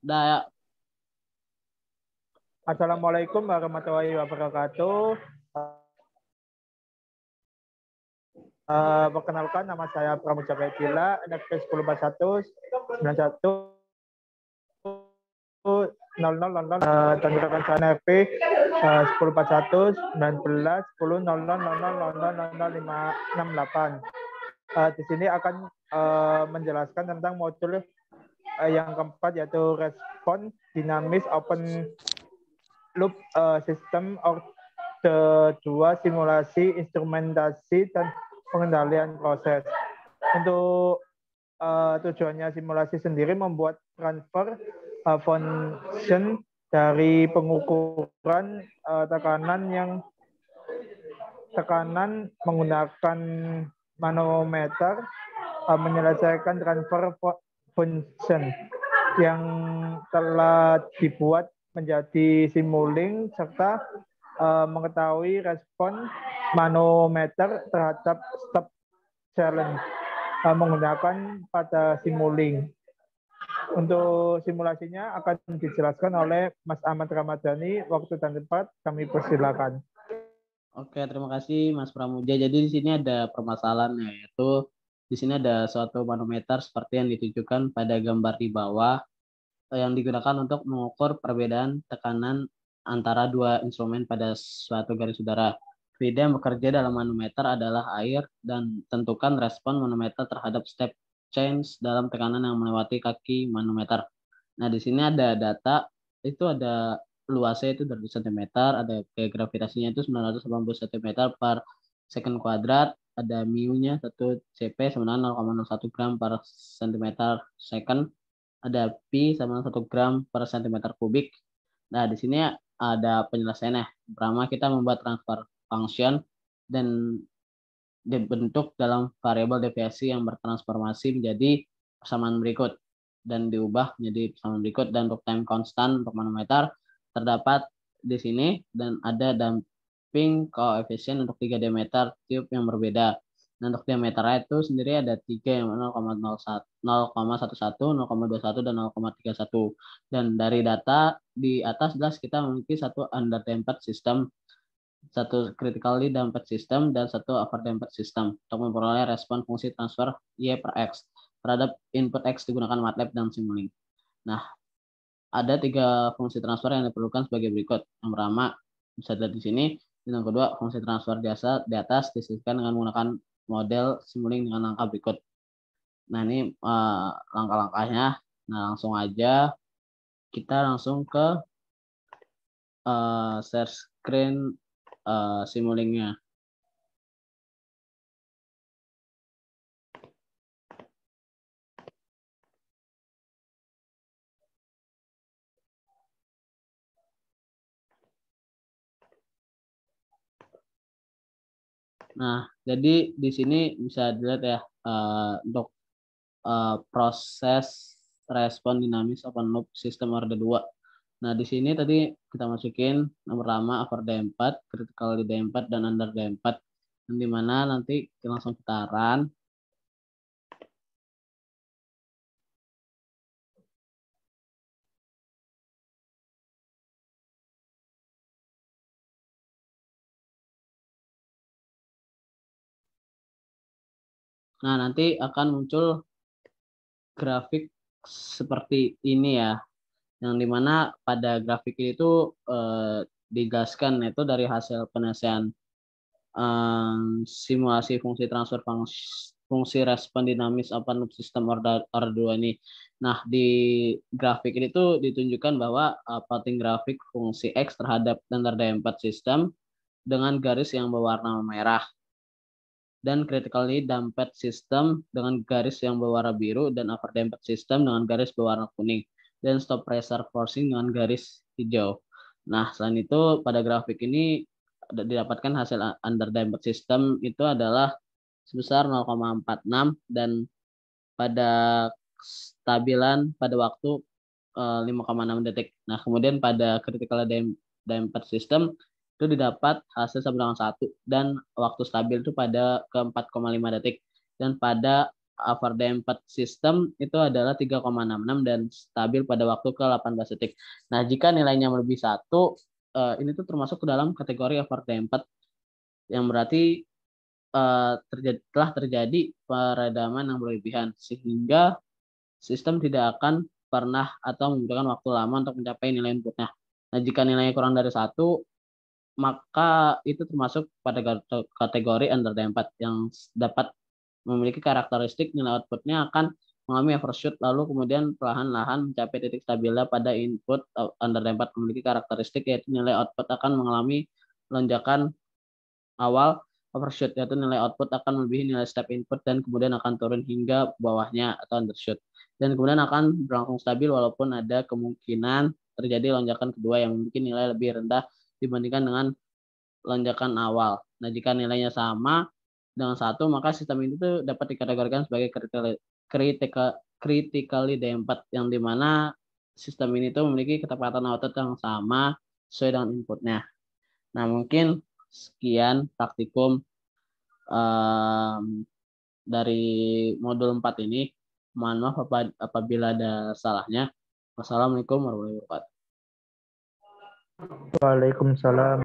Dah. Assalamualaikum warahmatullahi wabarakatuh. Perkenalkan, nama saya Pramuja Baitila, NPM 1041 91 00 dan rekan saya NP 1041 19 10 00 Di sini akan menjelaskan tentang modul yang keempat, yaitu respon dinamis open loop system orde 2, simulasi, instrumentasi, dan pengendalian proses. Untuk tujuannya simulasi sendiri membuat transfer function dari pengukuran tekanan menggunakan manometer, menyelesaikan transfer function yang telah dibuat menjadi simulink, serta mengetahui respon manometer terhadap step challenge menggunakan pada simulink. Untuk simulasinya akan dijelaskan oleh Mas Ahmad Ramadhani. Waktu dan tempat kami persilakan. Oke, terima kasih Mas Pramuja. Jadi di sini ada permasalahan, yaitu di sini ada suatu manometer seperti yang ditunjukkan pada gambar di bawah yang digunakan untuk mengukur perbedaan tekanan antara dua instrumen pada suatu garis udara. Fluid yang bekerja dalam manometer adalah air, dan tentukan respon manometer terhadap step change dalam tekanan yang melewati kaki manometer. Nah, di sini ada data, itu ada luasnya itu 200 cm, ada gaya gravitasinya itu 980 cm per second kuadrat, ada mu-nya 1 cp sama 0,01 gram per cm second, ada pi sama 1 gram per cm kubik. Nah, di sini ada penjelasannya. Pertama, kita membuat transfer function dan dibentuk dalam variabel deviasi yang bertransformasi menjadi persamaan berikut dan diubah menjadi persamaan berikut. Dan untuk time constant untuk manometer terdapat di sini, dan ada damping koefisien untuk 3 diameter tube yang berbeda. Nah, untuk diameternya itu sendiri ada 3, yang 0,01, 0,11, 0,21, dan 0,31. Dan dari data di atas jelas kita memiliki satu underdamped system, satu critically damped system, dan satu overdamped system untuk memperoleh respon fungsi transfer Y per X terhadap input X digunakan MATLAB dan Simulink. Nah, ada 3 fungsi transfer yang diperlukan sebagai berikut. Yang pertama, bisa dilihat di sini. Yang kedua, fungsi transfer di atas disebutkan dengan menggunakan model Simulink dengan langkah berikut. Nah, ini langkah-langkahnya. Nah, langsung aja kita langsung ke share screen Simulink-nya. Nah, jadi di sini bisa dilihat ya, untuk proses respon dinamis open loop sistem orde 2. Nah, di sini tadi kita masukin nomor pertama overdamped, critically damped, dan underdamped. Di mana nanti kita langsung putaran. Nah, nanti akan muncul grafik seperti ini ya, yang dimana pada grafik itu digaskan itu dari hasil penyelesaian simulasi fungsi transfer fungsi respon dinamis open loop system orde 2 ini. Nah, di grafik ini tuh ditunjukkan bahwa plotting grafik fungsi X terhadap underdamped system dengan garis yang berwarna merah, dan critically damped system dengan garis yang berwarna biru, dan overdamped system dengan garis berwarna kuning, dan stop pressure forcing dengan garis hijau. Nah, selain itu pada grafik ini didapatkan hasil underdamped system itu adalah sebesar 0,46, dan pada stabilan pada waktu 5,6 detik. Nah, kemudian pada critical damped system itu didapat hasil sama dengan 1, dan waktu stabil itu pada ke 4,5 detik, dan pada over D4 sistem itu adalah 3,66 dan stabil pada waktu ke 18 detik. Nah, jika nilainya melebihi 1, ini tuh termasuk ke dalam kategori over D4 yang berarti telah terjadi peredaman yang berlebihan sehingga sistem tidak akan pernah atau membutuhkan waktu lama untuk mencapai nilai inputnya. Nah, jika nilainya kurang dari 1, maka itu termasuk pada kategori under D4 yang dapat memiliki karakteristik nilai outputnya akan mengalami overshoot lalu kemudian perlahan-lahan mencapai titik stabilnya pada input. Under D4 memiliki karakteristik yaitu nilai output akan mengalami lonjakan awal overshoot, yaitu nilai output akan melebihi nilai step input dan kemudian akan turun hingga bawahnya atau undershoot, dan kemudian akan berlangsung stabil walaupun ada kemungkinan terjadi lonjakan kedua yang mungkin nilai lebih rendah dibandingkan dengan lonjakan awal. Nah, jika nilainya sama dengan 1, maka sistem ini tuh dapat dikategorikan sebagai critically D4 yang dimana sistem ini tuh memiliki ketepatan output yang sama sesuai dengan inputnya. Nah, mungkin sekian praktikum dari modul 4 ini. Mohon maaf apabila ada salahnya. Wassalamualaikum warahmatullahi wabarakatuh. Waalaikumsalam.